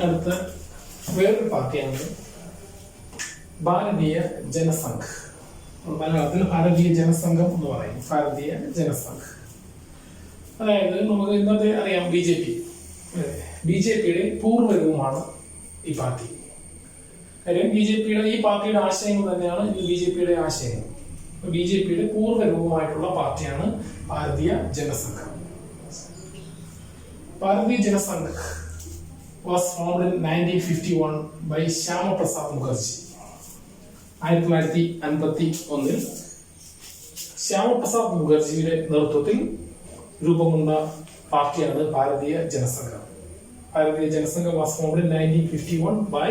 അടുത്ത വേറൊരു പാർട്ടിയാണ് ഭാരതീയ ജനസംഘ്. മലയാളത്തിൽ ഭാരതീയ ജനസംഘം എന്ന് പറയും. ഭാരതീയ ജനസംഘ് അതായത് നമുക്ക് ഇന്നത്തെ അറിയാം ബി ജെ പിയുടെ പൂർവ്വരൂപമാണ് ഈ പാർട്ടി. കാര്യം ഈ പാർട്ടിയുടെ ആശയങ്ങൾ തന്നെയാണ് ബി ജെ പിയുടെ ആശയങ്ങൾ. ബി ജെ പിയുടെ പൂർവ്വരൂപമായിട്ടുള്ള പാർട്ടിയാണ് ഭാരതീയ ജനസംഘം. ഭാരതീയ Jana Sangh was formed in 1951 by Shyama Prasad Mukherjee. 1951 Shyamaprasad മുഖർജിയുടെ നേതൃത്വത്തിൽ രൂപം കൊണ്ട പാർട്ടിയാണ് Bharatiya Jana Sangh. Bharatiya Jana Sangh was formed in 1951 by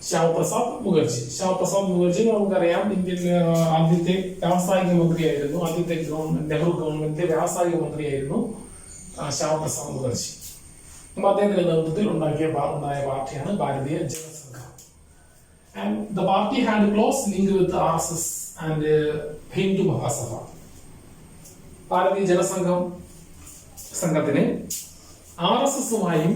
Syama Prasad Mukherjee. Syama Prasad Mukherjee നമുക്കറിയാം ഇന്ത്യൻ ആദ്യത്തെ വ്യാവസായിക മന്ത്രിയായിരുന്നു. ആദ്യത്തെ നെഹ്റു ഗവൺമെന്റിന്റെ വ്യാവസായിക മന്ത്രിയായിരുന്നു ശ്യാമപ്രസാദ് മുഖർജി. അദ്ദേഹത്തിന്റെ നേതൃത്വത്തിൽ ഉണ്ടായ പാർട്ടിയാണ് ഭാരതീയ ജനസംഘം. And the party had a close link with the RSS and Hindu Mahasabha. ഭാരതീയ സംഘത്തിന് RSSുമായും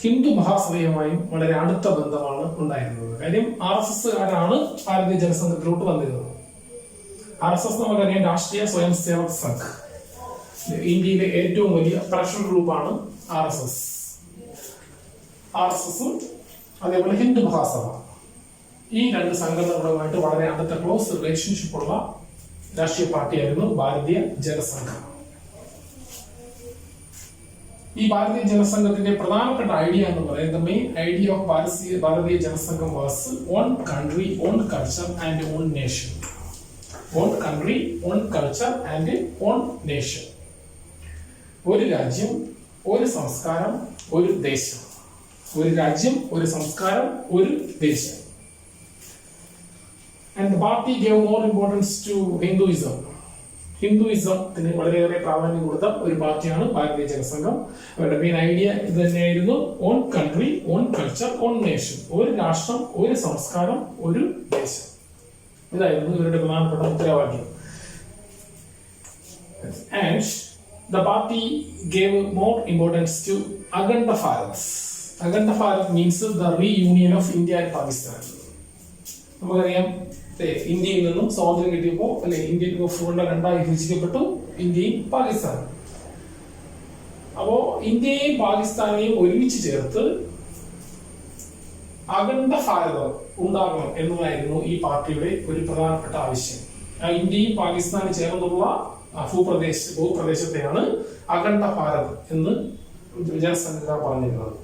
ഹിന്ദു മഹാസഭയുമായും വളരെ അടുത്ത ബന്ധമാണ് ഉണ്ടായിരുന്നത്. കാര്യം RSSകാരാണ് ഭാരതീയ ജനസംഘത്തിലോട്ട് വന്നിരുന്നത്. RSS നമുക്കറിയാം രാഷ്ട്രീയ സ്വയം സേവക് സംഘ്. ഇന്ത്യയിലെ ഏറ്റവും വലിയ പ്രഷർ ഗ്രൂപ്പാണ് RSSും അതേപോലെ ഹിന്ദു മഹാസഭ. ഈ രണ്ട് സംഘടനകളുമായിട്ട് വളരെ അടുത്ത ക്ലോസ് റിലേഷൻഷിപ്പ് ഉള്ള രാഷ്ട്രീയ പാർട്ടിയായിരുന്നു ഭാരതീയ ജനസംഘം. ഈ ഭാരതീയ ജനസംഘത്തിന്റെ പ്രധാനപ്പെട്ട ഐഡിയ എന്ന് പറയുന്നത് main idea of Bharatiya Jana Sangh was one country, on culture and on nation. One country, on culture and on nation. ഒരു രാജ്യം, ഒരു സംസ്കാരം, ഒരു ദേശം. ഒരു രാജ്യം, ഒരു സംസ്കാരം, ഒരു ദേശം. And the party gave more importance to Hinduism. ഹിന്ദുയിസത്തിന് വളരെയേറെ പ്രാധാന്യം കൊടുത്ത ഒരു പാർട്ടിയാണ് ഭാരതീയ ജനസംഘം. അവരുടെ മെയിൻ ഐഡിയ ഇത് തന്നെയായിരുന്നു on country, on culture, on nation. ഒരു രാഷ്ട്രം, ഒരു സംസ്കാരം, ഒരു ദേശം. ഇതായിരുന്നു ഇവരുടെ പ്രധാനപ്പെട്ട മുദ്രാവാക്യം. And the party gave more importance to Akhanda Bharat. Akhanda Bharat means the reunion of India and Pakistan. നമുക്കറിയാം ഇന്ത്യയിൽ നിന്നും സ്വാതന്ത്ര്യം കിട്ടിയപ്പോൾ ഇന്ത്യൻ ഭൂഖണ്ഡം രണ്ടായി വിഭജിക്കപ്പെട്ടു, ഇന്ത്യയും പാകിസ്ഥാനും. അപ്പോ ഇന്ത്യയെയും പാകിസ്ഥാനെയും ഒരുമിച്ച് ചേർത്ത് അഖണ്ഡ ഭാരതം ഉണ്ടാകണം എന്നതായിരുന്നു ഈ പാർട്ടിയുടെ ഒരു പ്രധാനപ്പെട്ട ആവശ്യം. ഇന്ത്യയും പാകിസ്ഥാനും ചേർന്നുള്ള ഭൂപ്രദേശത്തെയാണ് അഖണ്ഡ ഭാരത് എന്ന് ജനസംഘം പറഞ്ഞിരുന്നത്.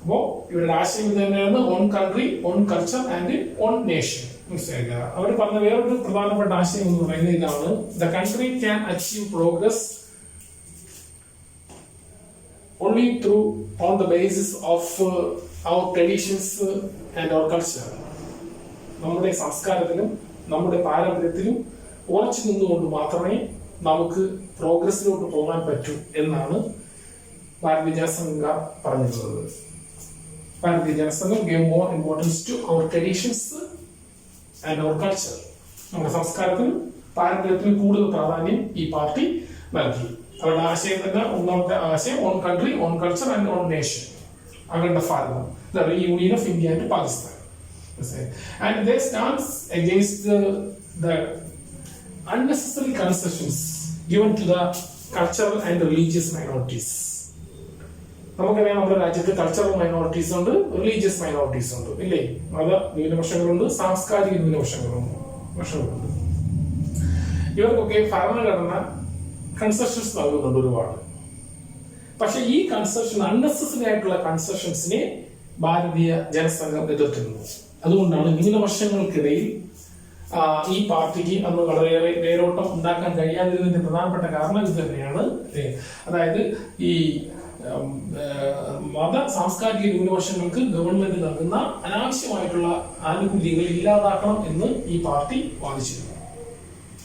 അപ്പോ ഇവരുടെ ആശയം ഇത് തന്നെയാണ് own country, on culture and on nation. മനസ്സിലാക്കുക. അവർ പറഞ്ഞ വേറൊരു പ്രധാനപ്പെട്ട ആശയം എന്ന് പറയുന്നത് ഇതാണ്: the country can achieve progress only through on the basis of our traditions and our culture. നമ്മുടെ സംസ്കാരത്തിലും നമ്മുടെ പാരമ്പര്യത്തിലും ഉറച്ചു നിന്നുകൊണ്ട് മാത്രമേ നമുക്ക് പ്രോഗ്രസിലോട്ട് പോകാൻ പറ്റൂ എന്നാണ് ഭാരതീയ ജനസംഘ പറഞ്ഞിട്ടുള്ളത്. ഭാരതീയ ജനസംഘം gave more importance to our traditions and our culture. നമ്മുടെ സംസ്കാരത്തിനും പാരമ്പര്യത്തിനും കൂടുതൽ പ്രാധാന്യം ഈ പാർട്ടി നൽകി. അവരുടെ ആശയം തന്നെ ഒന്നാമത്തെ ആശയം one country, on culture and on nation. Akhanda Bharatam, the reunion of India and Pakistan. And they stands against the unnecessary concessions given to the cultural and religious minorities. നമുക്കറിയാം നമ്മുടെ രാജ്യത്ത് കൾച്ചറൽ മൈനോറിറ്റീസ് ഉണ്ട്, റിലീജിയസ് മൈനോറിറ്റീസ് ഉണ്ട്, ഇല്ലേ? മത ന്യൂനപക്ഷങ്ങളുണ്ട്, സാംസ്കാരിക ന്യൂനപക്ഷങ്ങളുണ്ട്. ഇവർക്കൊക്കെ ഭരണഘടന കൺസെഷൻസ് നൽകുന്നുണ്ട് ഒരുപാട്. പക്ഷെ ഈ കൺസെഷൻ, അൺനെസസറി ആയിട്ടുള്ള കൺസെഷൻസിനെ ഭാരതീയ ജനസംഘം എതിർത്തിരുന്നു. അതുകൊണ്ടാണ് ന്യൂനപക്ഷങ്ങൾക്കിടയിൽ ഈ പാർട്ടിക്ക് അന്ന് വളരെയേറെ വേരോട്ടം ഉണ്ടാക്കാൻ കഴിയാതിരുന്നതിന്റെ പ്രധാനപ്പെട്ട കാരണം ഇത് തന്നെയാണ്. അതായത് ഈ മത സാംസ്കാരിക ന്യൂനപക്ഷങ്ങൾക്ക് ഗവൺമെന്റ് നൽകുന്ന അനാവശ്യമായിട്ടുള്ള ആനുകൂല്യങ്ങൾ ഇല്ലാതാക്കണം എന്ന് ഈ പാർട്ടി വാദിച്ചിരുന്നു.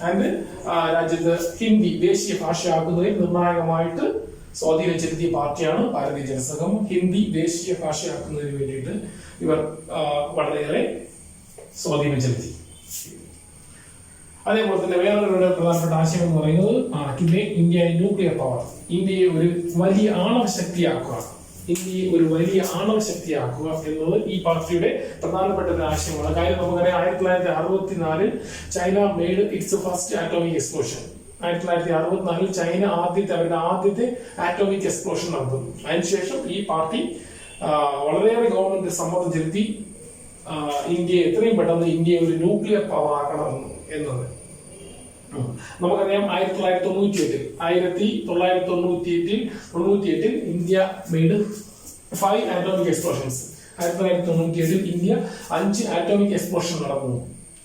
ആൻഡ് രാജ്യത്ത് ഹിന്ദി ദേശീയ ഭാഷയാക്കുന്നതിൽ നിർണായകമായിട്ട് സ്വാധീനം ചെലുത്തിയ പാർട്ടിയാണ് ഭാരതീയ ജനസംഘം. ഹിന്ദി ദേശീയ ഭാഷയാക്കുന്നതിന് വേണ്ടിയിട്ട് ഇവർ വളരെയേറെ സ്വാധീനം ചെലുത്തി. അതേപോലെ തന്നെ വേറൊരു പ്രധാനപ്പെട്ട ആശയം എന്ന് പറയുന്നത് to make India nuclear power. ഇന്ത്യയെ ഒരു വലിയ ആണവ ശക്തിയാക്കുക. ഇന്ത്യയെ ഒരു വലിയ ആണവ ശക്തിയാക്കുക എന്നത് ഈ പാർട്ടിയുടെ പ്രധാനപ്പെട്ട ഒരു ആശയമാണ്. കാര്യം നമുക്കറിയാം 1964 China made it's first atomic explosion. 1964 China അവരുടെ ആദ്യത്തെ ആറ്റോമിക് എക്സ്പ്ലോഷൻ നടത്തുന്നു. അതിനുശേഷം ഈ പാർട്ടി വളരെയേറെ ഗവൺമെന്റ് സമ്മർദ്ദം ചെലുത്തി ഇന്ത്യയെ എത്രയും പെട്ടെന്ന് ഇന്ത്യയെ ഒരു ന്യൂക്ലിയർ പവർ ആക്കണം എന്നത്. നമുക്കറിയാം 1998 India made 5 atomic explosions. 1998 India 5 atomic explosion നടന്നു.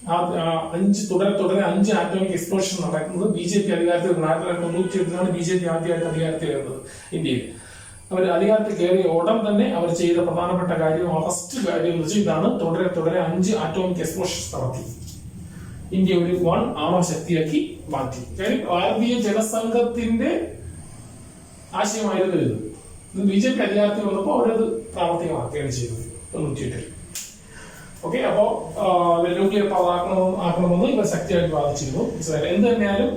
5 ആറ്റോമിക് എക്സ്പ്ലോഷൻ നടക്കുന്നത് BJP അധികാരത്തിൽ 1998 BJP ആദ്യമായിട്ട് അധികാരത്തിൽ വരുന്നത് ഇന്ത്യയിൽ. അവർ അധികാരത്തിൽ കയറിയ ഉടൻ തന്നെ അവർ ചെയ്ത പ്രധാനപ്പെട്ട കാര്യം, ഫസ്റ്റ് കാര്യം എന്ന് വെച്ചാൽ ഇതാണ്: തുടരെ 5 ആറ്റോമിക് എക്സ്പ്ലോഷൻസ് നടത്തി ഇന്ത്യ ഒരു ആണവ ശക്തിയാക്കി മാറ്റി. കാര്യം ഭാരതീയ ജനസംഘത്തിന്റെ ആശയമായിരുന്നു ഇത്. BJP അധികാരത്തിൽ വന്നപ്പോൾ അവരത് പ്രാവർത്തികമാക്കുകയാണ് ചെയ്തത് 98. ഓക്കെ, അപ്പോ ന്യൂക്ലിയർ പവർ ആക്കണമെന്ന് ഇവർ ശക്തിയായിട്ട് വാദിച്ചിരുന്നു. എന്ത് തന്നെയാലും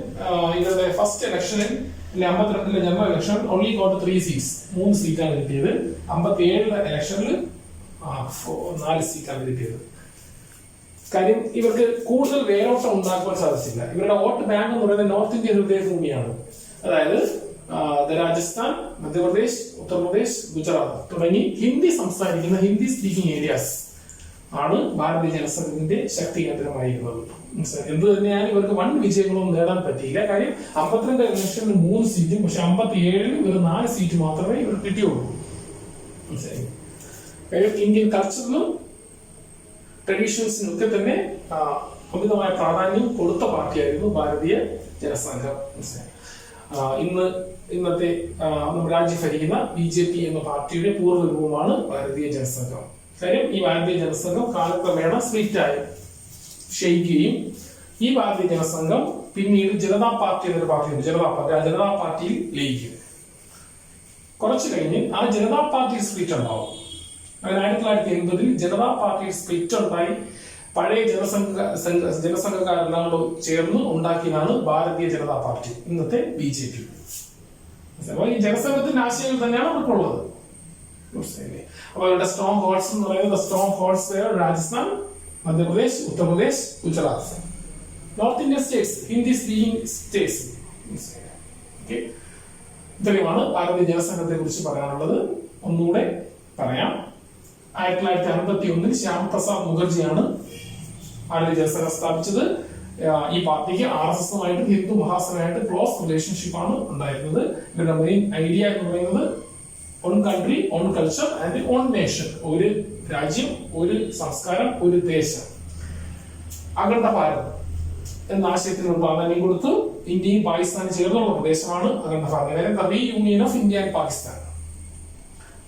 ഇവരുടെ ഫസ്റ്റ് ഇലക്ഷനിൽ 52 general election only got 3 seats, 3 സീറ്റാണ് കിട്ടിയത്. 57 ഇലക്ഷനിൽ 4 സീറ്റാണ് കിട്ടിയത്. കാര്യം ഇവർക്ക് കൂടുതൽ വേരോട്ടം ഉണ്ടാക്കുവാൻ സാധിച്ചില്ല. ഇവരുടെ വോട്ട് ബാങ്ക് എന്ന് പറയുന്നത് നോർത്ത് ഇന്ത്യൻ ഹൃദയഭൂമിയാണ്. അതായത് രാജസ്ഥാൻ, മധ്യപ്രദേശ്, ഉത്തർപ്രദേശ്, ഗുജറാത്ത് തുടങ്ങി ഹിന്ദി സംസാരിക്കുന്ന ഹിന്ദി സ്പീക്കിംഗ് ഏരിയാസ് ആണ് ഭാരതീയ ജനസംഘത്തിന്റെ ശക്തി കേന്ദ്രമായിരുന്നത്. എന്ത് തന്നെയാലും ഇവർക്ക് 1 വിജയങ്ങളൊന്നും നേടാൻ പറ്റിയില്ല. കാര്യം 52 ഇലക്ഷനിൽ 3 സീറ്റും, പക്ഷെ 57 ഇവർ 4 സീറ്റ് മാത്രമേ ഇവർ കിട്ടിയുള്ളൂ. കാര്യം ഇന്ത്യൻ കൾച്ചറിലും ട്രഡീഷൻസിനും ഒക്കെ തന്നെ അമിതമായ പ്രാധാന്യം കൊടുത്ത പാർട്ടിയായിരുന്നു ഭാരതീയ ജനസംഘം. ഇന്നത്തെ നമ്മുടെ രാജ്യം ഭരിക്കുന്ന BJP എന്ന പാർട്ടിയുടെ പൂർവ്വരൂപമാണ് ഭാരതീയ ജനസംഘം. കാര്യം ഈ ഭാരതീയ ജനസംഘം കാലക്രമേണ സ്പ്ലിറ്റായി ക്ഷയിക്കുകയും ഈ ഭാരതീയ ജനസംഘം പിന്നീട് ജനതാ പാർട്ടി എന്നൊരു പാർട്ടിയുണ്ട്, ജനതാ പാർട്ടിയിൽ ലയിക്കും. കുറച്ചു കഴിഞ്ഞ് ആ ജനതാ പാർട്ടി സ്പ്ലിറ്റ് ഉണ്ടാവും. 1980 ജനതാ പാർട്ടി സ്പ്ലിറ്റ് ഉണ്ടായി പഴയ ജനസംഘക്കാരെല്ലാം കൂടെ ചേർന്ന് ഉണ്ടാക്കിയതാണ് ഭാരതീയ ജനതാ പാർട്ടി, ഇന്നത്തെ BJP. അപ്പൊ ഈ ജനസംഘത്തിന്റെ ആശയങ്ങൾ തന്നെയാണ് അവർക്കുള്ളത്. അപ്പൊ അവരുടെ സ്ട്രോങ് ഹോൾഡ്സ് എന്ന് പറയുന്നത് strong holds Rajasthan, Madhya Pradesh, Uttar Pradesh, Gujarat, north Indian States, Hindi speaking States. ഇത്രയുമാണ് ഭാരതീയ ജനസംഘത്തെ കുറിച്ച് പറയാനുള്ളത്. ഒന്നുകൂടെ പറയാം. 1951 ശ്യാം പ്രസാദ് മുഖർജിയാണ് ഭാരതീയ ജനസംഘം സ്ഥാപിച്ചത്. ഈ പാർട്ടിക്ക് RSSുമായിട്ട് ഹിന്ദു മഹാസഭയായിട്ട് ക്ലോസ് റിലേഷൻഷിപ്പ് ആണ് ഉണ്ടായിരുന്നത്. ഇവരുടെ മെയിൻ ഐഡിയ എന്ന് പറയുന്നത് on country, on culture and on nation. ഒരു രാജ്യം, ഒരു സംസ്കാരം, ഒരു ദേശം, അഖണ്ഡ ഭാരതം എന്ന ആശയത്തിന് പ്രാധാന്യം കൊടുത്തു. ഇന്ത്യയും പാകിസ്ഥാനും ചേർന്നുള്ള പ്രദേശമാണ് Akhanda Bharatam. The union of India and Pakistan.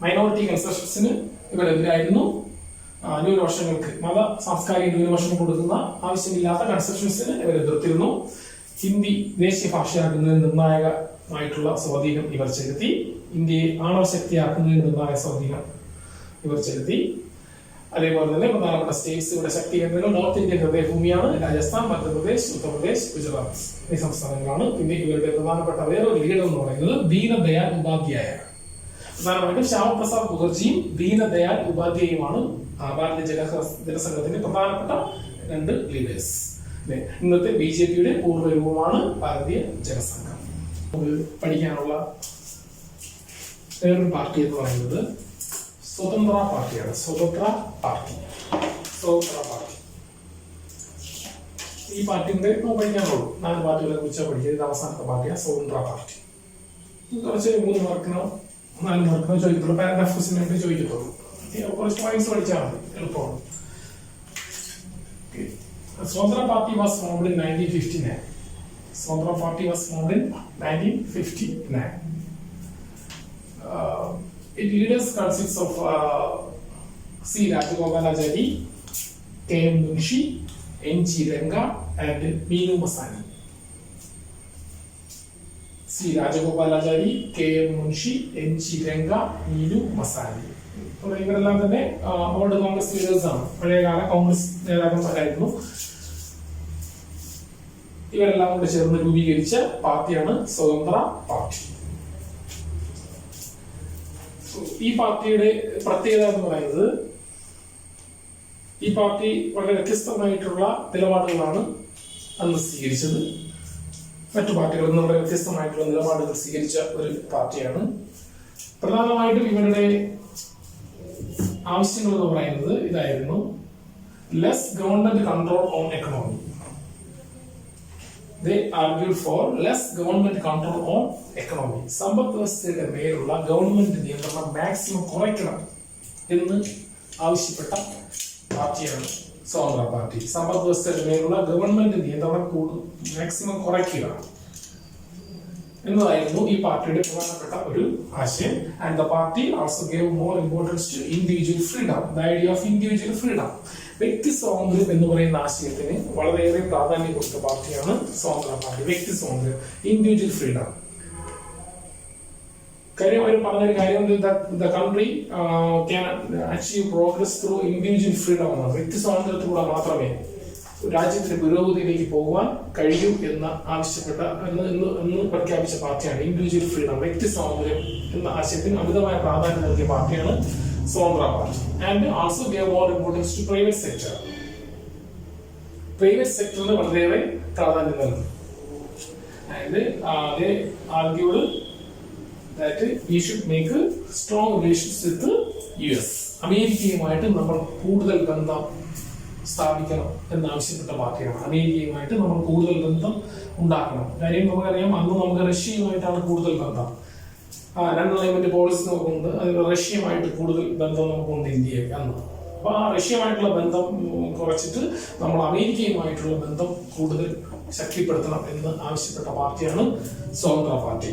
Minority കൺസെഷൻസിന് ഇവരെതിരായിരുന്നു. ന്യൂനപക്ഷങ്ങൾക്ക് മത സാംസ്കാരിക ന്യൂനപക്ഷം കൊടുക്കുന്ന ആവശ്യമില്ലാത്ത കൺസെഷൻസിന് ഇവർ എതിർത്തിരുന്നു. ഹിന്ദി ദേശീയ ഭാഷയാക്കുന്നതിന് നിർണായകമായിട്ടുള്ള സ്വാധീനം ഇവർ ചെലുത്തി. ഇന്ത്യയെ ആണവ ശക്തിയാക്കുന്നതിന് നിർണായക സ്വാധീനം ഇവർ ചെലുത്തി. അതേപോലെ തന്നെ പ്രധാനപ്പെട്ട സ്റ്റേറ്റ്സ് ഇവിടെ ശക്തി കേന്ദ്രങ്ങൾ നോർത്ത് ഇന്ത്യൻ ഹൃദയഭൂമിയാണ്. രാജസ്ഥാൻ, മധ്യപ്രദേശ്, ഉത്തർപ്രദേശ്, ഗുജറാത്ത് ഈ സംസ്ഥാനങ്ങളാണ്. പിന്നെ ഇവരുടെ പ്രധാനപ്പെട്ട വേറൊരു ലീഡർ എന്ന് പറയുന്നത് ദീനദയാൽ ഉപാധ്യായ. പ്രധാനമായിട്ടും ശ്യാമപ്രസാദ് മുഖർജിയും ദീനദയാൽ ഉപാധ്യായുമാണ് ഭാരതീയ ജനസംഘത്തിന്റെ പ്രധാനപ്പെട്ട 2 ലീഡേഴ്സ്. ഇന്നത്തെ BJPയുടെ പൂർവ്വരൂപമാണ് ഭാരതീയ ജനസംഘം. പഠിക്കാനുള്ള വേറൊരു പാർട്ടി എന്ന് പറയുന്നത് സ്വതന്ത്ര പാർട്ടിയാണ്. സ്വതന്ത്ര പാർട്ടി ഈ പാർട്ടിന്റെ പഠിക്കാനുള്ളൂ. 4 പാർട്ടികളെ കുറിച്ചാണ് പഠിക്കുന്നത്. അവസാനത്തെ പാർട്ടിയാണ് സ്വതന്ത്ര പാർട്ടി. കുറച്ച് 3 മാർക്കിനോ 4 മാർക്കിനോ ചോദിക്കത്തുള്ളൂ. പാരഗ്രാഫ് ക്വസ്റ്റ്യൻ വേണ്ടി ചോദിക്കത്തുള്ളൂ. കുറച്ച് പോയിന്റ്സ് പഠിച്ചാൽ മതി, എളുപ്പമാണ്. Swatara Party was formed in 1959. Swatara Party was formed in 1959. Its leaders consists of C. Rajagopalachari, K.M. Munshi, N.G. Renga, and Meenu Masani. C. Rajagopalachari, K.M. Munshi, N.G. Renga, Meenu Masani. ഇവരെല്ലാം തന്നെ old Congress leaders ആണ്, പഴയകാല കോൺഗ്രസ് നേതാക്കന്മാരായിരുന്നു. ഇവരെല്ലാം കൂടെ ചേർന്ന് രൂപീകരിച്ച പാർട്ടിയാണ് Swatantra party. ഈ പാർട്ടിയുടെ പ്രത്യേകത എന്ന് പറയുന്നത് ഈ പാർട്ടി വളരെ വ്യത്യസ്തമായിട്ടുള്ള നിലപാടുകളാണ് അന്ന് സ്വീകരിച്ചത്. മറ്റു പാർട്ടികളിൽ നിന്ന് വളരെ വ്യത്യസ്തമായിട്ടുള്ള നിലപാടുകൾ സ്വീകരിച്ച ഒരു പാർട്ടിയാണ്. പ്രധാനമായിട്ടും ഇവരുടെ ആവശ്യങ്ങൾ എന്ന് പറയുന്നത് ഇതായിരുന്നു: less government control on economy. They argued for less government control on economy. സമ്പദ് വ്യവസ്ഥയുടെ മേലുള്ള ഗവൺമെന്റ് നിയന്ത്രണം മാക്സിമം കുറയ്ക്കണം എന്ന് ആവശ്യപ്പെട്ട പാർട്ടിയാണ് സ്വതന്ത്ര പാർട്ടി. സമ്പദ് വ്യവസ്ഥയുടെ മേലുള്ള ഗവൺമെന്റ് നിയന്ത്രണം മാക്സിമം കുറയ്ക്കുക എന്നതായിരുന്നു ഈ പാർട്ടിയുടെ പ്രധാനപ്പെട്ട ഒരു ആശയം. And the party also gave more importance to individual freedom. The idea of individual freedom, വ്യക്തി സ്വാതന്ത്ര്യം എന്ന് പറയുന്ന ആശയത്തിന് വളരെയേറെ പ്രാധാന്യം കൊടുത്ത പാർട്ടിയാണ് സ്വതന്ത്ര പാർട്ടി. വ്യക്തി സ്വാതന്ത്ര്യം, ഇൻഡിവിജ്വൽ ഫ്രീഡം. കാര്യം അവർ പറഞ്ഞൊരു കാര്യം, the country can achieve progress through individual freedom എന്നാണ്. വ്യക്തി സ്വാതന്ത്ര്യത്തിലൂടെ മാത്രമേ രാജ്യത്തിന്റെ പുരോഗതിയിലേക്ക് പോകാൻ കഴിയൂ എന്ന് ആവശ്യപ്പെട്ട എന്ന് പ്രഖ്യാപിച്ച പാർട്ടിയാണ് ഇൻഡിവിജ്വൽ ഫ്രീഡം. വ്യക്തി സ്വാതന്ത്ര്യം എന്ന ആശയത്തിന് അമിതമായ പ്രാധാന്യം നൽകിയ പാർട്ടിയാണ് Swatantra party. And also gave more importance to private sector. Private സെക്ടറിന് വളരെയേറെ പ്രാധാന്യം നൽകും. And they argued that we should make strong relations with US. അമേരിക്കയുമായിട്ട് നമ്മൾ കൂടുതൽ ബന്ധം സ്ഥാപിക്കണം എന്നാവശ്യപ്പെട്ട പാർട്ടിയാണ്. അമേരിക്കയുമായിട്ട് നമ്മൾ കൂടുതൽ ബന്ധം ഉണ്ടാക്കണം. കാര്യം നമുക്കറിയാം, അന്ന് നമുക്ക് റഷ്യയുമായിട്ടാണ് കൂടുതൽ ബന്ധം. രണ്ട് ക്ലൈമറ്റ് പോളിസി നമുക്കുണ്ട്, അതിൽ റഷ്യയുമായിട്ട് കൂടുതൽ ബന്ധം നമുക്കുണ്ട് ഇന്ത്യയിൽ അന്ന്. അപ്പൊ ആ റഷ്യയുമായിട്ടുള്ള ബന്ധം കുറച്ചിട്ട് നമ്മൾ അമേരിക്കയുമായിട്ടുള്ള ബന്ധം കൂടുതൽ ശക്തിപ്പെടുത്തണം എന്ന് ആവശ്യപ്പെട്ട പാർട്ടിയാണ് സ്വതന്ത്ര പാർട്ടി.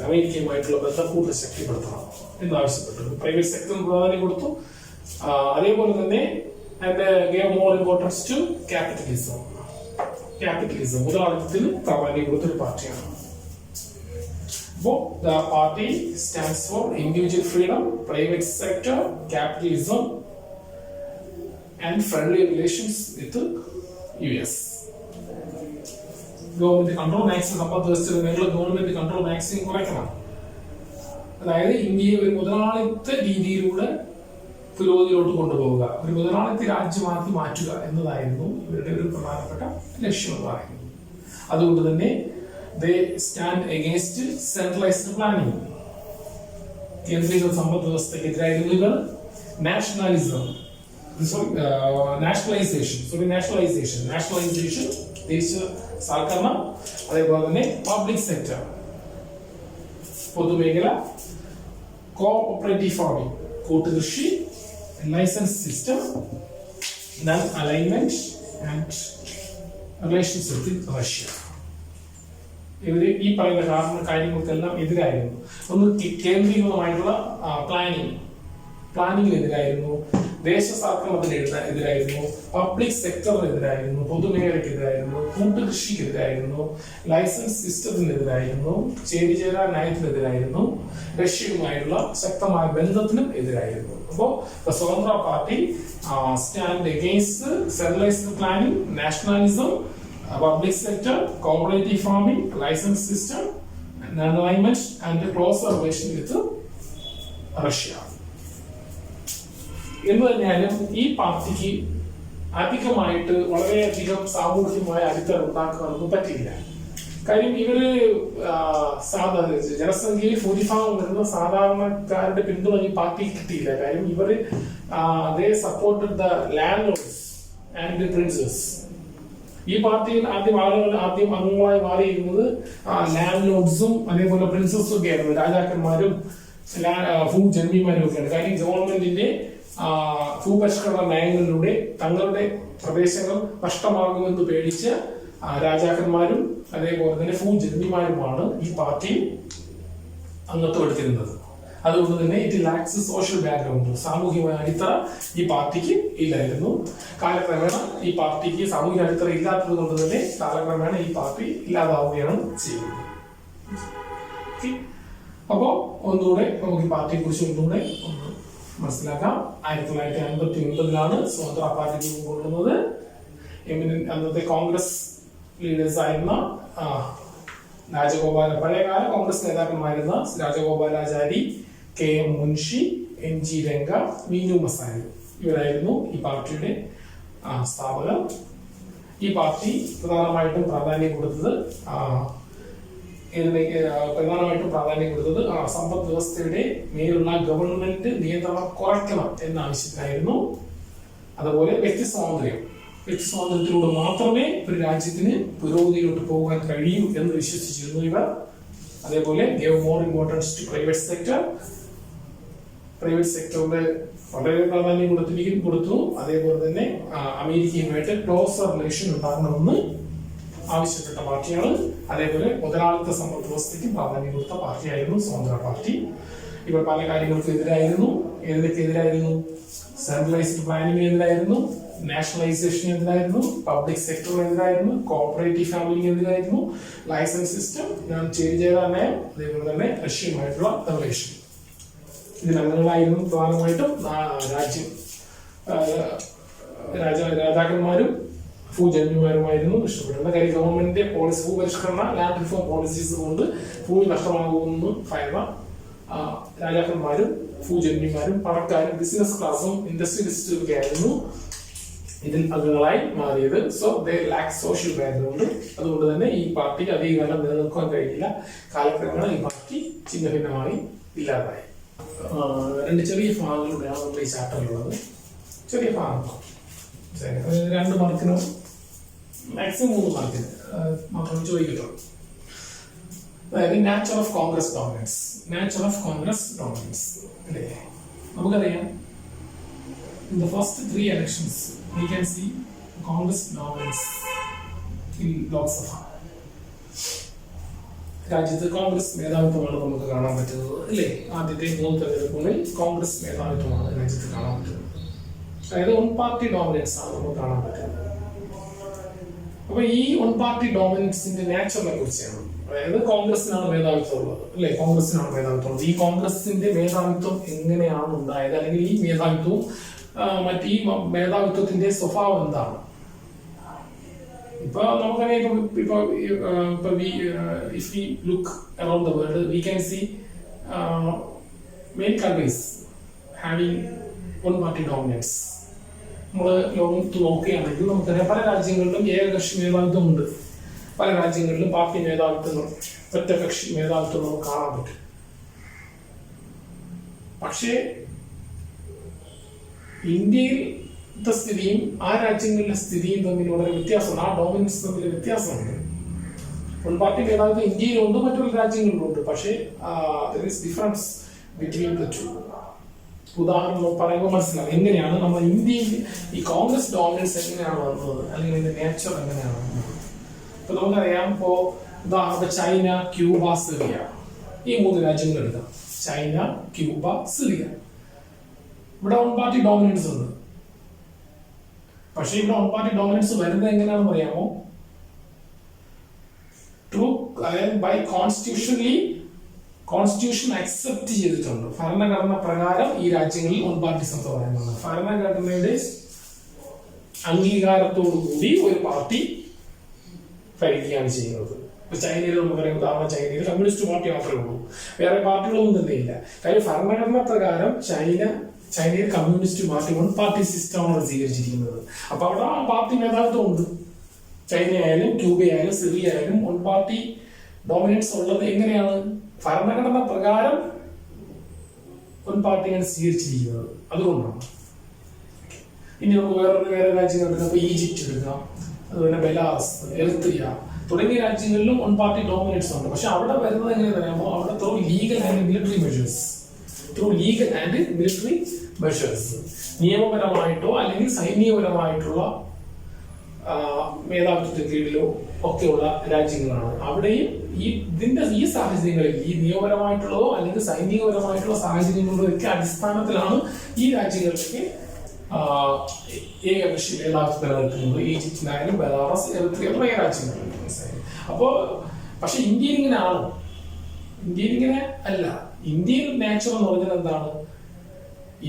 അമേരിക്കയുമായിട്ടുള്ള ബന്ധം കൂടുതൽ ശക്തിപ്പെടുത്തണം എന്ന് ആവശ്യപ്പെട്ടു. പ്രൈവറ്റ് സെക്ടറിന് പ്രാധാന്യം കൊടുത്തു. അതേപോലെ തന്നെ and gave more importance to capitalism. Capitalism, മുതലാളിത്തത്തിന് പ്രാധാന്യം കൊടുത്തൊരു പാർട്ടിയാണ്. അപ്പോൾ the party stands for individual freedom, private sector, capitalism and friendly relations with US. Government control maximum, സമ്പദ് വ്യവസ്ഥയുടെ മേലുള്ള ഗവൺമെന്റ് കൺട്രോൾ മാക്സിമം കുറയ്ക്കണം. അതായത് ഇന്ത്യയെ ഒരു മുതലാളിത്ത രീതിയിലൂടെ പുരോഗതിയിലോട്ട് കൊണ്ടുപോവുക, ഒരു മുതലാളിത്ത രാജ്യമാക്കി മാറ്റുക എന്നതായിരുന്നു ഇവരുടെ ഒരു പ്രധാനപ്പെട്ട ലക്ഷ്യം എന്ന് പറയുന്നത്. അതുകൊണ്ട് തന്നെ they stand against centralized planning. കേന്ദ്രീകൃത സമ്പദ് വ്യവസ്ഥക്കെതിരായിരുന്നു ഇവർ. നാഷണലൈസേഷൻ ദേശീയ സാൽക്കരണം, അതേപോലെ തന്നെ പബ്ലിക് സെക്ടർ പൊതുമേഖല, കോഓപ്പറേറ്റീവ് ഫാമിംഗ് കൂട്ടുകൃഷി, license system, non alignment and relations with Russia. ഇവര് ഈ പറയുന്ന കാര്യങ്ങൾക്കെല്ലാം എതിരായിരുന്നു. ഒന്ന് കേന്ദ്രീകൃതമായിട്ടുള്ള പ്ലാനിങ്ങിനെതിരായിരുന്നു, ദേശസാൽക്കരണത്തിനെതിരായിരുന്നു, പബ്ലിക് സെക്ടറിനെതിരായിരുന്നു, പൊതുമേഖലയ്ക്കെതിരായിരുന്നു, കൂട്ടുകൃഷിക്കെതിരായിരുന്നു, ലൈസൻസ് സിസ്റ്റത്തിനെതിരായിരുന്നു, ചേരിചേരാ നയത്തിനെതിരായിരുന്നു, റഷ്യയുമായിട്ടുള്ള ശക്തമായ ബന്ധത്തിനും എതിരായിരുന്നു. അപ്പോൾ സ്വതന്ത്ര party stand against centralised planning, nationalism, public sector, cooperative farming, license system, non-alignment and closer relation with Russia. എന്ന് തന്നെയാലും ഈ പാർട്ടിക്ക് അധികമായിട്ട് വളരെയധികം സാമൂഹികമായ അടിത്തറ ഉണ്ടാക്കാനൊന്നും പറ്റിയില്ല. കാര്യം ഇവര് ജനസംഖ്യയിൽ ഭൂരിഭാഗം വരുന്ന സാധാരണക്കാരുടെ പിന്തുണ ഈ പാർട്ടിക്ക് കിട്ടിയില്ല. കാര്യം ഇവര് they supported the landlords and the princes. ഈ പാർട്ടിയിൽ ആദ്യം അംഗങ്ങളായി മാറിയിരുന്നത് ലാൻഡ് ലോഡ്സും അതേപോലെ പ്രിൻസസും ഒക്കെ ആയിരുന്നു, രാജാക്കന്മാരും ഭൂജന്മിമാരും ഒക്കെയാണ്. കാര്യം ഗവൺമെന്റിന്റെ ഭൂപരിഷ്കരണ നയങ്ങളിലൂടെ തങ്ങളുടെ പ്രദേശങ്ങൾ നഷ്ടമാകുമെന്ന് പേടിച്ച രാജാക്കന്മാരും അതേപോലെ തന്നെ ഭൂജന്മിമാരുമാണ് ഈ പാർട്ടി അംഗത്വം എടുത്തിരുന്നത്. അതുകൊണ്ട് തന്നെ ഇറ്റ് ലാക്സ് സോഷ്യൽ ബാക്ക്ഗ്രൗണ്ട്, സാമൂഹികമായ അടിത്തറ ഈ പാർട്ടിക്ക് ഇല്ലായിരുന്നു. കാലക്രമേണ ഈ പാർട്ടിക്ക് സാമൂഹിക അടിത്തറ ഇല്ലാത്തത് കൊണ്ട് തന്നെ കാലക്രമേണ ഈ പാർട്ടി ഇല്ലാതാവുകയാണ് ചെയ്യുന്നത്. അപ്പോ ഒന്നുകൂടെ നമുക്ക് ഈ പാർട്ടിയെ കുറിച്ച് ഒന്നുകൂടെ ഒന്ന് മനസ്സിലാക്കാം. 1959 സ്വതന്ത്ര പാർട്ടി രൂപം കൊള്ളുന്നത്. അന്നത്തെ കോൺഗ്രസ് ലീഡേഴ്സ് ആയിരുന്ന പഴയകാല കോൺഗ്രസ് നേതാക്കന്മാരുന്ന രാജഗോപാലാചാരി, KM മുൻഷി, NG രംഗ, മീനു മസാനി ഇവരായിരുന്നു ഈ പാർട്ടിയുടെ സ്ഥാപകർ. ഈ പാർട്ടി പ്രധാനമായിട്ടും പ്രാധാന്യം കൊടുത്തത് സമ്പദ് വ്യവസ്ഥയുടെ മേലുള്ള ഗവൺമെന്റ് നിയന്ത്രണം കുറയ്ക്കണം എന്ന ആവശ്യത്തിനായിരുന്നു. അതുപോലെ വ്യക്തി സ്വാതന്ത്ര്യത്തിലൂടെ മാത്രമേ ഒരു രാജ്യത്തിന് പുരോഗതിയിലോട്ട് പോകാൻ കഴിയൂ എന്ന് വിശ്വസിച്ചിരുന്നു ഇവർ. അതേപോലെ gave more importance to private സെക്ടറിന്റെ വളരെ പ്രാധാന്യം കൊടുത്തു. അതേപോലെ തന്നെ അമേരിക്കയുമായിട്ട് ക്ലോസർ റിലേഷൻ ഉണ്ടാകണമെന്ന് ആവശ്യപ്പെട്ട പാർട്ടിയാണ്. അതേപോലെ മുതലാളിത്ത സമ്പദ് വ്യവസ്ഥയ്ക്ക് പ്രാധാന്യം കൊടുത്ത പാർട്ടിയായിരുന്നു സ്വതന്ത്ര പാർട്ടി. ഇവർ പല കാര്യങ്ങൾക്കും എതിരായിരുന്നു. ഏതൊക്കെതിരായിരുന്നു? സെൻട്രലൈസ്ഡ് പ്ലാനിങ്ങിനെതിരായിരുന്നു, നാഷണലൈസേഷനെതിരായിരുന്നു, പബ്ലിക് സെക്ടറിനെതിരായിരുന്നു, കോഓപ്പറേറ്റീവ് ഫാമിലിനെതിരായിരുന്നു, ലൈസൻസ് സിസ്റ്റം, ചേരിചേരാ നയം, അതേപോലെ തന്നെ റഷ്യയുമായിട്ടുള്ള റിലേഷൻ. ഇതിനംഗങ്ങളായിരുന്നു പ്രധാനമായിട്ടും രാജാക്കന്മാരും ഭൂജന്യമാരുമായിരുന്നു ഇഷ്ടപ്പെടുന്നത്. കാര്യം ഗവൺമെന്റിന്റെ പോളിസി ഭൂപരിഷ്കരണ ലാൻഡ് റിഫോം പോളിസീസ് കൊണ്ട് ഭൂമി നഷ്ടമാകുമെന്ന് ഭയന്ന രാജാക്കന്മാരും ഭൂജന്യന്മാരും പണക്കാരും ബിസിനസ് ക്ലാസും ഇൻഡസ്ട്രിയലിസ്റ്റും ഒക്കെ ആയിരുന്നു ഇതിൽ അംഗങ്ങളായി മാറിയത്. So they lack social background. അതുകൊണ്ട് തന്നെ ഈ പാർട്ടിക്ക് അധികകാലം നിലനിൽക്കാൻ കഴിയില്ല. കാലക്രമേണ ഈ പാർട്ടി ചിഹ്നഭിന്നമായി ഇല്ലാതായി. രണ്ട് ചെറിയ ഭാഗങ്ങളിലൂടെയാണ് നമ്മുടെ ഈ ചാപ്റ്ററിലുള്ളത്. ചെറിയ ഭാഗങ്ങൾ 2 മാർക്കിനോ മാക്സിമം 3 മാർക്കിന് മാത്രമേ ചോദിക്കത്തുള്ളൂ. അതായത് നാച്ചർ ഓഫ് കോൺഗ്രസ് ഡോമിനൻസ് അല്ലേ? നമുക്കറിയാം, in the first 3 elections we can see Congress dominance in Lok Sabha. രാജ്യത്ത് കോൺഗ്രസ് മേധാവിത്വമാണ് നമുക്ക് കാണാൻ പറ്റുന്നത് അല്ലേ? ആദ്യത്തെ 3 തെരഞ്ഞെടുപ്പുകളിൽ കോൺഗ്രസ് മേധാവിത്വമാണ് രാജ്യത്ത് കാണാൻ പറ്റുന്നത്. അതായത് 1 പാർട്ടി ഡോമിനൻസ് ആണ് നമുക്ക് കാണാൻ പറ്റുന്നത്. അപ്പൊ ഈ 1 പാർട്ടി ഡോമിനൻസിന്റെ നാച്ചറിനെ കുറിച്ചാണ്. അതായത് കോൺഗ്രസിനാണ് മേധാവിത്വം ഉള്ളത് അല്ലെ? ഈ കോൺഗ്രസിന്റെ മേധാവിത്വം എങ്ങനെയാണ് ഉണ്ടായത്, അല്ലെങ്കിൽ ഈ മേധാവിത്വവും മറ്റീ മേധാവിത്വത്തിന്റെ സ്വഭാവം എന്താണ്? ഇപ്പൊ നമുക്കറിയാം, if we look around the world, we can see many countries having 1 party dominance. നമ്മൾ ലോകത്ത് നോക്കുകയാണെങ്കിൽ നമുക്കറിയാം, പല രാജ്യങ്ങളിലും ഏകകക്ഷി മേധാവിത്വം ഉണ്ട്. പല രാജ്യങ്ങളിലും പാർട്ടി മേധാവിത്വങ്ങൾ, ഒറ്റകക്ഷി മേധാവിത്വം നമുക്ക് കാണാൻ പറ്റും. പക്ഷേ ഇന്ത്യയിലത്തെ സ്ഥിതിയും ആ രാജ്യങ്ങളിലെ സ്ഥിതിയും തമ്മിൽ വളരെ വ്യത്യാസമുണ്ട്. ആ ഡോമിനൻസ് തമ്മിൽ വ്യത്യാസമുണ്ട്. 1 പാർട്ടി മേധാവിത്വം ഇന്ത്യയിലുണ്ട്, മറ്റുള്ള രാജ്യങ്ങളിലുണ്ട്. പക്ഷേ ഡിഫറൻസ് ബിറ്റ്വീൻ ദ 2. ഉദാഹരണം പറയുമ്പോൾ മനസ്സിലാവും എങ്ങനെയാണ് നമ്മൾ ഇന്ത്യയിൽ ഈ കോൺഗ്രസ് ഡോമിനൻസ് എങ്ങനെയാണ് വന്നത്, അല്ലെങ്കിൽ ഇതിന്റെ നേച്ചർ എങ്ങനെയാണ് വന്നത്. ഇപ്പൊ നമുക്കറിയാം, ഇപ്പോ ഉദാഹരണം ചൈന, ക്യൂബ, സിറിയ, ഈ 3 രാജ്യങ്ങൾ എടുക്കാം. China, Cuba, Syria. ഇവിടെ 1 പാർട്ടി ഡോമിനൻസ് ഉണ്ട്. പക്ഷെ ഇവിടെ 1 പാർട്ടി ഡോമിനൻസ് വരുന്നത് എങ്ങനെയാണെന്ന് പറയാമോ? ബൈ കോൺസ്റ്റിറ്റ്യൂഷൻ അക്സെപ്റ്റ് ചെയ്തിട്ടുണ്ട്. ഭരണഘടന പ്രകാരം ഈ രാജ്യങ്ങളിൽ 1 പാർട്ടി സമ്പ്രദായമാണ്. ഭരണഘടനയുടെ അംഗീകാരത്തോടുകൂടി ഒരു പാർട്ടി ഭരിക്കുകയാണ് ചെയ്യുന്നത്. ഇപ്പൊ ചൈനയിൽ നമുക്കറിയാം, ഉദാഹരണം ചൈനയിൽ കമ്മ്യൂണിസ്റ്റ് പാർട്ടി മാത്രമേ ഉള്ളൂ, വേറെ പാർട്ടികളൊന്നും തന്നെയില്ല. കാര്യം ഭരണഘടന പ്രകാരം ചൈനയിൽ കമ്മ്യൂണിസ്റ്റ് പാർട്ടി 1 പാർട്ടി സിസ്റ്റമാണ് സ്വീകരിച്ചിരിക്കുന്നത്. അപ്പൊ അവിടെ ആ പാർട്ടി മേധാവിത്വം ഉണ്ട്. ചൈന ആയാലും ക്യൂബ ആയാലും സിറിയ ആയാലും 1 പാർട്ടി ഡോമിനൻസ് ഉള്ളത് എങ്ങനെയാണ്? ഭരണഘടന പ്രകാരം 1 പാർട്ടിയാണ് സ്വീകരിച്ചിരിക്കുന്നത്. അതുകൊണ്ടാണ്. ഇനി നമുക്ക് വേറെ രാജ്യങ്ങൾ എടുക്കാം. ഇപ്പൊ ഈജിപ്റ്റ് എടുക്കാം, അതുപോലെ ബെലാറസ്, എറിത്രിയ തുടങ്ങിയ രാജ്യങ്ങളിലും 1 പാർട്ടി ഡോമിനൻസ് ഉണ്ട്. പക്ഷെ അവിടെ വരുന്നത് എങ്ങനെയാണെന്ന് അറിയാമോ? അവിടെ through legal and military measures, നിയമപരമായിട്ടോ അല്ലെങ്കിൽ സൈനികപരമായിട്ടുള്ള മേധാവിത്വത്തിന് കീഴിലോ ഒക്കെയുള്ള രാജ്യങ്ങളാണ്. അവിടെയും ഈ സാഹചര്യങ്ങളിൽ ഈ നിയമപരമായിട്ടുള്ളതോ അല്ലെങ്കിൽ സൈനികപരമായിട്ടുള്ള സാഹചര്യങ്ങളുടെ ഒക്കെ അടിസ്ഥാനത്തിലാണ് ഈ രാജ്യങ്ങളിലേക്ക് ഏകകക്ഷി മേധാവിത്വം നിലനിൽക്കുന്നത്. ഈജിപ്തിനായാലും ബെലാറസ്, എറിത്രിയ തുടങ്ങിയ രാജ്യങ്ങളിൽ. അപ്പോ പക്ഷെ ഇന്ത്യയിൽ ഇങ്ങനെ അല്ല. ഇന്ത്യയിൽ നാച്ചുറൽ എന്ന് പറഞ്ഞാൽ എന്താണ്?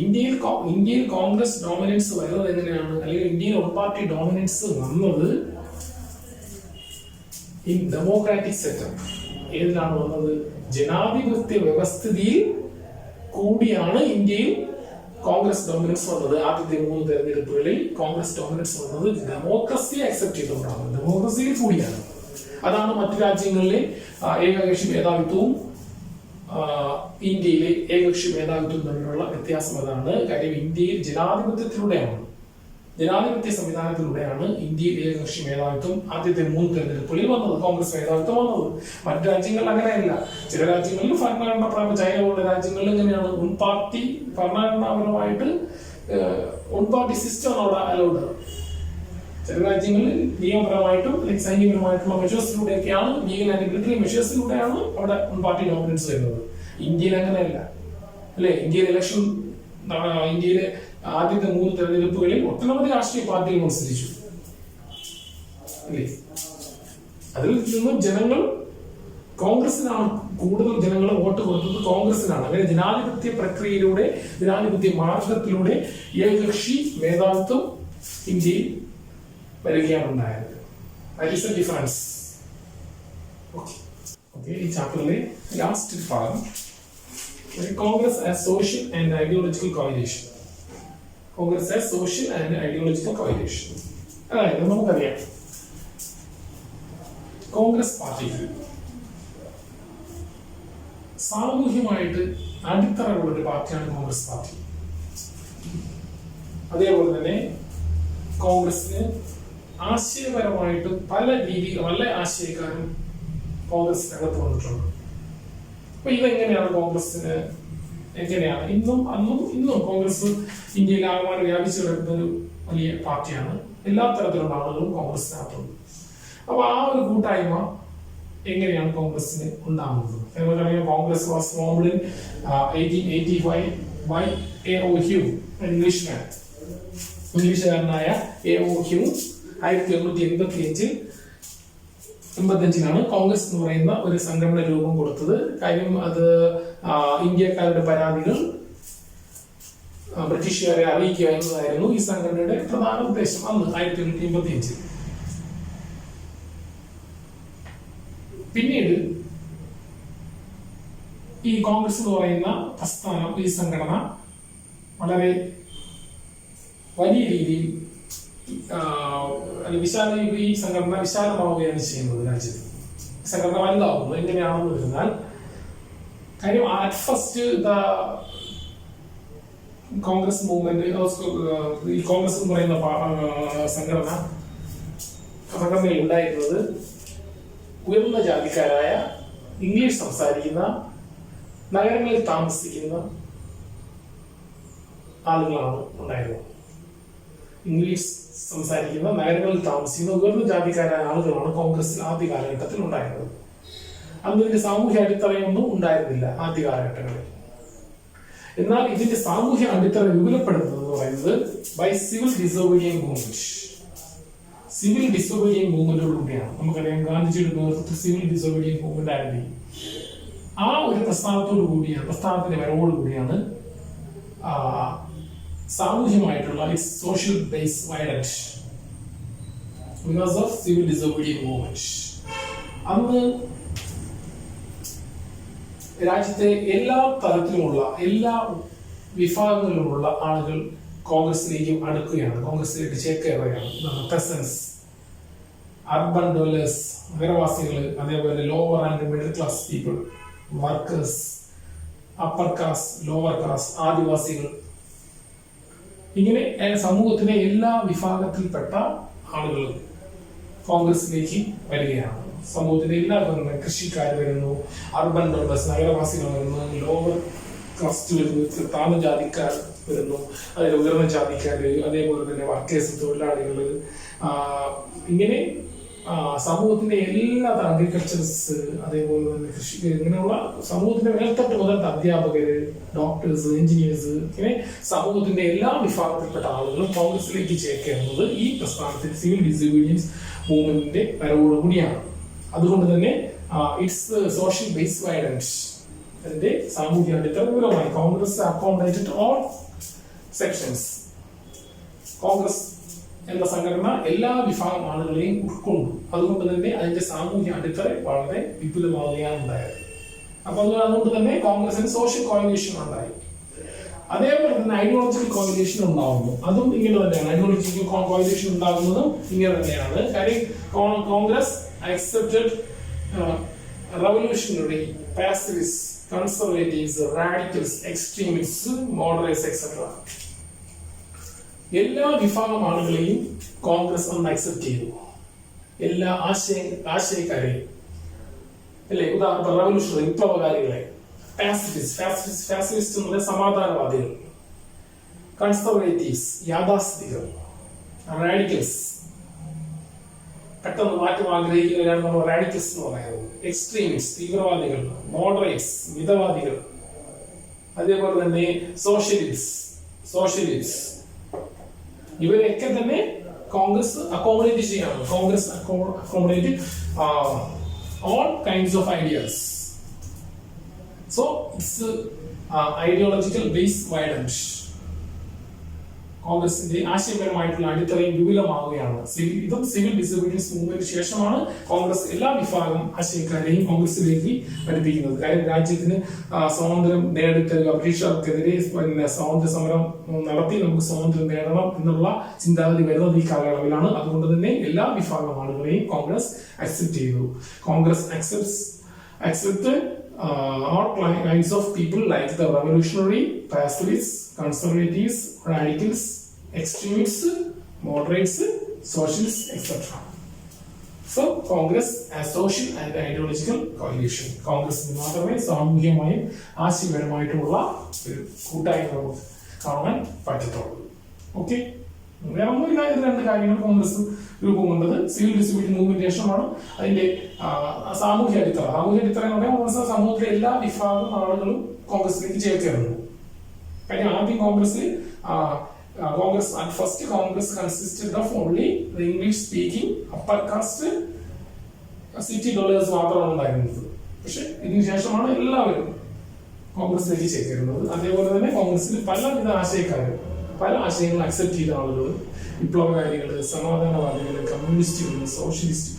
ഇന്ത്യയിൽ കോൺഗ്രസ് ഡോമിനൻസ് വരുന്നത് എങ്ങനെയാണ്, അല്ലെങ്കിൽ ഇന്ത്യയിൽ 1 പാർട്ടി ഡോമിനൻസ് വന്നത് ഈ ഡെമോക്രാറ്റിക് സെറ്റപ്പ് ഏതിലാണ് വന്നത്? ജനാധിപത്യ വ്യവസ്ഥിതിയിൽ കൂടിയാണ് ഇന്ത്യയിൽ കോൺഗ്രസ് ഡോമിനൻസ് വന്നത്. ആദ്യത്തെ 3 തെരഞ്ഞെടുപ്പുകളിൽ കോൺഗ്രസ് ഡോമിനൻസ് വന്നത് ഡെമോക്രസിയെ അക്സെപ്റ്റ് ചെയ്തുകൊണ്ടാണ്, ഡെമോക്രസിയിൽ കൂടിയാണ്. അതാണ് മറ്റു രാജ്യങ്ങളിലെ ഏകകക്ഷി മേധാവിത്വവും ഇന്ത്യയിലെ ഏകകക്ഷി മേധാവിത്വവും തമ്മിലുള്ള വ്യത്യാസം. അതാണ് കാര്യം. ഇന്ത്യയിൽ ജനാധിപത്യ സംവിധാനത്തിലൂടെയാണ് ഇന്ത്യയിൽ ഏകകക്ഷി മേധാവിത്വം ആദ്യത്തെ 3 തെരഞ്ഞെടുപ്പുകളിൽ വന്നത്, കോൺഗ്രസ് മേധാവിത്വം വന്നത്. മറ്റു രാജ്യങ്ങളിൽ അങ്ങനെയല്ല. ചില രാജ്യങ്ങളിൽ ഭരണഘടനാപരമായ, ചൈന പോലുള്ള രാജ്യങ്ങളിൽ എങ്ങനെയാണ് പാർട്ടി ഭരണഘടനാപരമായിട്ട് പാർട്ടി സിസ്റ്റം അവിടെ അലൗഡ്. ചില രാജ്യങ്ങളിൽ നിയമപരമായിട്ടും അല്ലെങ്കിൽ സൈനികപരമായിട്ടുള്ള മെഷേഴ്സിലൂടെയൊക്കെയാണ്, ലീഗൽ ആൻഡ് മിലിറ്ററി മെഷേഴ്സിലൂടെയാണ് അവിടെ പാർട്ടി ഡോമിനൻസ് വരുന്നത്. ഇന്ത്യയിൽ അങ്ങനെയല്ല അല്ലെ. ഇന്ത്യയിലെ ആദ്യത്തെ 3 തെരഞ്ഞെടുപ്പുകളിൽ ഒട്ടനവധി രാഷ്ട്രീയ പാർട്ടികൾ മത്സരിച്ചു അല്ലേ. അതിൽ നിന്നും ജനങ്ങൾ കോൺഗ്രസിനാണ്, കൂടുതൽ ജനങ്ങൾ വോട്ട് കൊടുത്തത് കോൺഗ്രസിനാണ്. അങ്ങനെ ജനാധിപത്യ പ്രക്രിയയിലൂടെ, ജനാധിപത്യ മാർഗത്തിലൂടെ ഏകകക്ഷി മേധാവിത്വം ഇന്ത്യയിൽ വരികയാണ് ഉണ്ടായത്. That is the difference. Okay, ഈ ചാപ്റ്ററിലെ ലാസ്റ്റ് ഭാഗം Congress as social and ideological coalition. Congress as social and ideological coalition. അതായത് നമുക്കറിയാം, കോൺഗ്രസ് പാർട്ടിക്ക് സാമൂഹ്യമായിട്ട് അടിത്തറയുള്ള ഒരു പാർട്ടിയാണ് കോൺഗ്രസ് പാർട്ടി. അതേപോലെ തന്നെ കോൺഗ്രസിന് ആശയപരമായിട്ട് പല ആശയക്കാരും കോൺഗ്രസിനകത്ത് വന്നിട്ടുണ്ട്. അപ്പൊ ഇതെങ്ങനെയാണ് കോൺഗ്രസിന്, എങ്ങനെയാണ് ഇന്നും കോൺഗ്രസ് ഇന്ത്യയിൽ ആകമാനം വ്യാപിച്ചു കിടക്കുന്ന ഒരു വലിയ പാർട്ടിയാണ്. എല്ലാ തരത്തിലുള്ള ആളുകളും കോൺഗ്രസിനകത്തുണ്ട്. അപ്പൊ ആ ഒരു കൂട്ടായ്മ എങ്ങനെയാണ് കോൺഗ്രസിന് ഉണ്ടാകുന്നത്? നമുക്കറിയാം, Congress was formed in 1885 by A.O. Hume, ഇംഗ്ലീഷുകാരനായ A.O. Hume 1885 കോൺഗ്രസ് എന്ന് പറയുന്ന ഒരു സംഘടന രൂപം കൊടുത്തത്. കാര്യം, അത് ഇന്ത്യക്കാരുടെ പരാതികൾ ബ്രിട്ടീഷുകാരെ അറിയിക്കുക എന്നതായിരുന്നു ഈ സംഘടനയുടെ പ്രധാന ഉദ്ദേശം അന്ന് 1885. പിന്നീട് ഈ കോൺഗ്രസ് എന്ന് പറയുന്ന പ്രസ്ഥാനം, ഈ സംഘടന വളരെ വലിയ രീതിയിൽ ഈ സംഘടന വിശാലമാവുകയാണ് ചെയ്യുന്നത്. രാജ്യത്ത് സംഘടന വലുതാവുന്നു. എങ്ങനെയാണെന്ന് വരുന്നാൽ, കാര്യം അറ്റ് ഫസ്റ്റ് കോൺഗ്രസ് മൂവ്മെന്റ്, ഈ കോൺഗ്രസ് എന്ന് പറയുന്ന സംഘടനയിൽ ഉണ്ടായിരുന്നത് ഉയർന്ന ജാതിക്കാരായ, ഇംഗ്ലീഷ് സംസാരിക്കുന്ന, നഗരങ്ങളിൽ താമസിക്കുന്ന ആളുകളാണ് ഉണ്ടായിരുന്നത്. ഇംഗ്ലീഷ് സംസാരിക്കുന്ന, നഗരങ്ങളിൽ താമസിക്കുന്ന ഉയർന്ന ജാതിക്കാരായ ആളുകളാണ് കോൺഗ്രസിൽ ആദ്യ കാലഘട്ടത്തിൽ ഉണ്ടായിരുന്നത്. അന്ന് ഇതിന്റെ സാമൂഹ്യ അടിത്തറയൊന്നും ഉണ്ടായിരുന്നില്ല ആദ്യ കാലഘട്ടങ്ങളിൽ. എന്നാൽ ഇതിന്റെ സാമൂഹ്യ അടിത്തറ വിപുലപ്പെടുന്നത് എന്ന് പറയുന്നത് by civil disobedient movement. Civil ഡിസോബീഡിയന്റ് മൂവ്മെന്റോടുകൂടിയാണ്. നമുക്കറിയാം, ഗാന്ധിജിയുടെ നേതൃത്വത്തിൽ സിവിൽ ഡിസോബീഡിയന്റ് മൂവ്മെന്റ് ആരംഭിക്കും. ആ ഒരു പ്രസ്ഥാനത്തിന്റെ വരവോടുകൂടിയാണ് സാമൂഹ്യമായിട്ടുള്ള social base violence because of civil disobedient movement. അന്ന് രാജ്യത്തെ എല്ലാ തരത്തിലുമുള്ള, എല്ലാ വിഭാഗങ്ങളിലുമുള്ള ആളുകൾ കോൺഗ്രസിലേക്കും അടുക്കുകയാണ്, കോൺഗ്രസിലേക്ക് ചേക്കേറുകയാണ്. പെസൻസ്, അർബൻ ഡ്വല്ലേഴ്സ്, നഗരവാസികൾ, അതേപോലെ lower and middle class people, workers, upper cast, lower cast, ആദിവാസികൾ, ഇങ്ങനെ സമൂഹത്തിലെ എല്ലാ വിഭാഗത്തിൽപ്പെട്ട ആളുകൾ കോൺഗ്രസിലേക്ക് വരികയാണ്. സമൂഹത്തിലെ എല്ലാ കൃഷിക്കാർ വരുന്നു, അർബൻ ഡെവലപ്പേഴ്സ്, നഗരവാസികൾ വരുന്നു, ലോവർ കാസ്റ്റ് വരുന്നു, താഴ്ന്ന ജാതിക്കാർ വരുന്നു, അതിൽ ഉയർന്ന ജാതിക്കാർ, അതേപോലെ തന്നെ വർക്കേഴ്സ്, തൊഴിലാളികൾ, ഇങ്ങനെ സമൂഹത്തിന്റെ എല്ലാ അഗ്രികൾച്ചറിസ്റ്റ്, അതേപോലെ തന്നെ കൃഷി, ഇങ്ങനെയുള്ള സമൂഹത്തിന്റെ മേൽത്തട്ട് മുതൽ അധ്യാപകര്, ഡോക്ടേഴ്സ്, എഞ്ചിനീയേഴ്സ്, ഇങ്ങനെ സമൂഹത്തിന്റെ എല്ലാ വിഭാഗത്തിൽപ്പെട്ട ആളുകളും കോൺഗ്രസിലേക്ക് ചേക്കേറുന്നത് ഈ പ്രസ്ഥാനത്തിൽ സിവിൽ ഡിസോബീഡിയൻസ് മൂവ്മെന്റിന്റെ വരവോടുകൂടിയാണ്. അതുകൊണ്ട് തന്നെ ഇറ്റ്സ് സോഷ്യൽ ബേസ് വയലൻസ്, അതിന്റെ സാമൂഹ്യ അടിത്തറ വിപുലമായി. Congress accommodated all sections. Congress എന്ന സംഘടന എല്ലാ വിഭാഗം ആളുകളെയും ഉൾക്കൊണ്ടു. അതുകൊണ്ട് തന്നെ അതിന്റെ സാമൂഹ്യ അടിത്തറ വളരെ വിപുലമാവുകയാണ് ഉണ്ടായത്. അപ്പൊ അതുകൊണ്ട് തന്നെ കോൺഗ്രസിന് സോഷ്യൽ കോയിലേഷൻ ഉണ്ടായി. അതേപോലെ തന്നെ ഐഡിയോളജിക്കൽ കോയിലേഷൻ ഉണ്ടാകുന്നു. അതും ഇങ്ങനെ തന്നെയാണ്. ഐഡിയോളജിക്കൽ കോയിലേഷൻ ഉണ്ടാകുന്നതും ഇങ്ങനെ തന്നെയാണ്. കാര്യം Congress accepted revolutionary, pacifist, Conservatives, radicals, extremist, moderates etcetera എല്ലാ വിഭാഗം ആളുകളെയും കോൺഗ്രസ് അന്ന് അക്സെപ്റ്റ് ചെയ്തു. എല്ലാ ആശയക്കാരെയും അല്ലെ. ഉദാഹരണം റവല്യൂഷണറി, വിപ്ലവകാരികളെ. ഫാസിസ്റ്റ് എന്നത് സമാധാനവാദികൾ. കൺസർവേറ്റീവ്സ് യാഥാസ്ഥിതികൾ. റാഡിക്കൽസ് പെട്ടെന്ന് മാറ്റം ആഗ്രഹിക്കുന്നവരാണ് നമ്മൾ റാഡിക്കൽസ് എന്ന് പറയുന്നത്. എക്സ്ട്രീമിസ്റ്റ് തീവ്രവാദികൾ. മോഡറേറ്റ്സ് മിതവാദികൾ. അതേപോലെ തന്നെ സോഷ്യലിസ്റ്റ് ഇവരെയൊക്കെ തന്നെ കോൺഗ്രസ് അക്കോമഡേറ്റ് ചെയ്യാണ്. Congress accommodate all kinds of ideas. So it's ideological base widened. കോൺഗ്രസിന്റെ ആശയപരമായിട്ടുള്ള അടിത്തറയും വിപുലമാവുകയാണ്. ഇതും സിവിൽ ഡിസോബീഡിയൻസ് മൂവ്മെന്റിന് ശേഷമാണ് കോൺഗ്രസ് എല്ലാ വിഭാഗം ആശയക്കാരെയും കോൺഗ്രസിലേക്ക് പഠിപ്പിക്കുന്നത്. കാര്യം രാജ്യത്തിന് സ്വാതന്ത്ര്യം നേടിത്തരിക, ബ്രിട്ടീഷുകാർക്കെതിരെ സ്വാതന്ത്ര്യ സമരം നടത്തി നമുക്ക് സ്വാതന്ത്ര്യം നേടണം എന്നുള്ള ചിന്താഗതി വരുന്നത് ഈ കാലയളവിലാണ്. അതുകൊണ്ട് തന്നെ എല്ലാ വിഭാഗം ആളുകളെയും കോൺഗ്രസ് അക്സെപ്റ്റ് ചെയ്തു. Congress accepted all kinds of people like the revolutionary, pacifists, conservatives, radicals, extremists, moderates, socialists, etc. So, Congress as social and ideological coalition. Congress മാത്രമേ സാമൂഹികമായും ആശയപരമായിട്ടുള്ള ഒരു കൂട്ടായ്മ നമുക്ക് കാണാൻ പറ്റത്തുള്ളൂ. ഓക്കെ, വേറെ ഒന്നുമില്ല. ഇത് രണ്ട് കാര്യങ്ങൾ കോൺഗ്രസ് രൂപം കൊണ്ടത് സിവിൽ ഡിസോബീഡിയൻസ് മൂവ്മെന്റ് ശേഷമാണ്. അതിന്റെ സാമൂഹ്യ അടിത്തറ എന്ന് പറയാൻ കോൺഗ്രസ് സമൂഹത്തിലെ എല്ലാ വിഭാഗം ആളുകളും കോൺഗ്രസിലേക്ക് ചേർത്തിരുന്നു. കാര്യം ആദ്യം Congress first Congress consisted of only English speaking upper cast city dollars മാത്രമാണ് ഉണ്ടായിരുന്നത്. പക്ഷെ ഇതിനു ശേഷമാണ് എല്ലാവരും കോൺഗ്രസിലേക്ക് ചേർത്തിരുന്നത്. അതേപോലെ തന്നെ കോൺഗ്രസിൽ പലവിധ ആശയക്കാരും പല ആശയങ്ങൾ അക്സെപ്റ്റ് ചെയ്ത ആളുകൾ, വിപ്ലവകാരികൾ, സമാധാനവാദികൾ, കമ്മ്യൂണിസ്റ്റുകൾ, സോഷ്യലിസ്റ്റ്,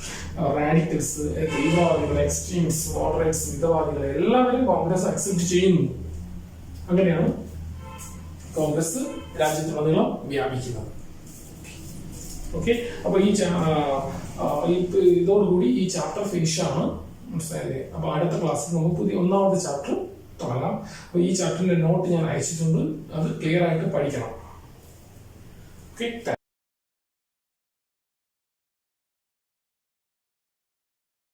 റാഡിക്കൽസ്, തീവ്രവാദികൾ, എക്സ്ട്രീമിസ്റ്റ്, മോഡറേറ്റ്സ്, മിതവാദികൾ എല്ലാവരും കോൺഗ്രസ് അക്സെപ്റ്റ് ചെയ്യുന്നു. അങ്ങനെയാണ് കോൺഗ്രസ് രാജ്യത്തുടനീളം വ്യാപിക്കുന്നത്. ഓക്കെ, അപ്പൊ ഇതോടുകൂടി ഈ ചാപ്റ്റർ ഫിനിഷ് ആണ്. മനസ്സിലായില്ലേ? അപ്പൊ അടുത്ത ക്ലാസ്സിൽ നമുക്ക് പുതിയ ഒന്നാമത്തെ ചാപ്റ്റർ തുടങ്ങാം. അപ്പൊ ഈ ചാപ്റ്ററിന്റെ നോട്ട് ഞാൻ അയച്ചിട്ടുണ്ട്. അത് ക്ലിയർ ആയിട്ട് പഠിക്കണം. Okay.